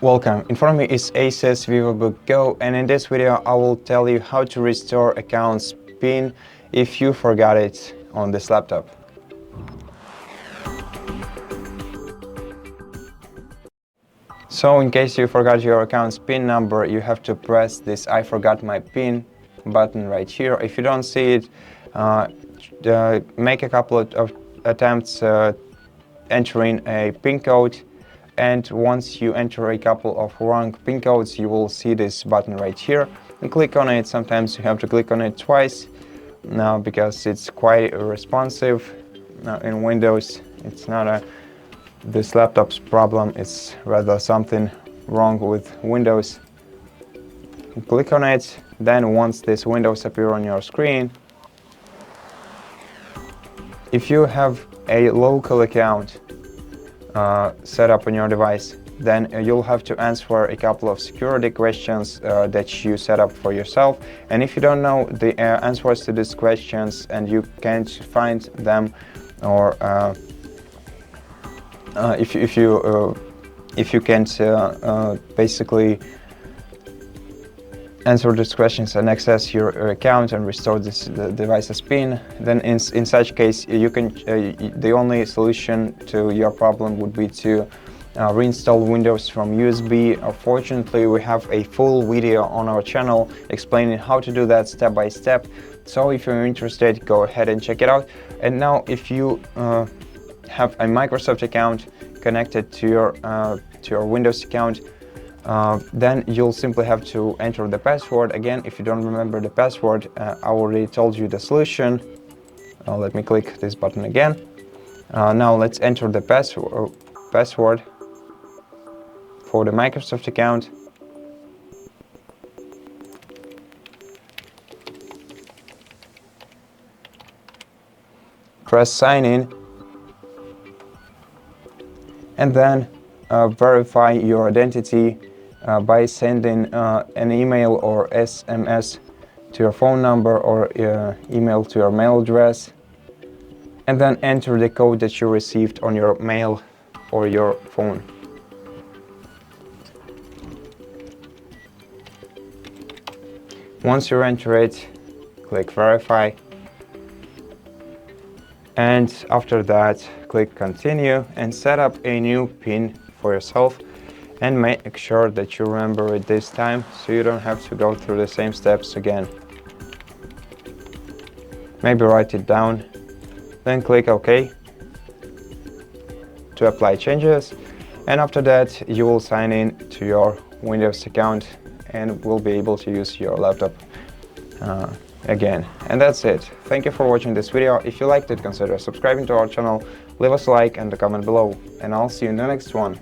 Welcome, in front of me is ASUS VivoBook Go, and in this video I will tell you how to restore account's PIN if you forgot it on this laptop. So in case you forgot your account's PIN number, you have to press this I forgot my PIN button right here. If you don't see it, make a couple of attempts entering a PIN code. And once you enter a couple of wrong PIN codes, you will see this button right here and click on it. Sometimes you have to click on it twice now because it's quite responsive. Now in Windows, it's not this laptop's problem, it's rather something wrong with Windows. Click on it, then once these windows appear on your screen, if you have a local account set up on your device, then you'll have to answer a couple of security questions that you set up for yourself. And if you don't know the answers to these questions and you can't find them, or if you can't basically answer these questions and access your account and restore the device's PIN, then in such case you can the only solution to your problem would be to reinstall Windows from USB. Fortunately, we have a full video on our channel explaining how to do that step by step, so if you're interested, go ahead and check it out. And now if you have a Microsoft account connected to your Windows account, then you'll simply have to enter the password. Again, if you don't remember the password, I already told you the solution. Let me click this button again. Now let's enter the password for the Microsoft account. Press sign in, and then verify your identity by sending an email or SMS to your phone number or email to your mail address, and then enter the code that you received on your mail or your phone. Once you enter it, click verify, and after that click continue and set up a new PIN for yourself, and make sure that you remember it this time so you don't have to go through the same steps again. Maybe write it down, then click OK to apply changes, and after that you will sign in to your Windows account and will be able to use your laptop again. And that's it. Thank you for watching this video. If you liked it, consider subscribing to our channel, leave us a like and a comment below, and I'll see you in the next one.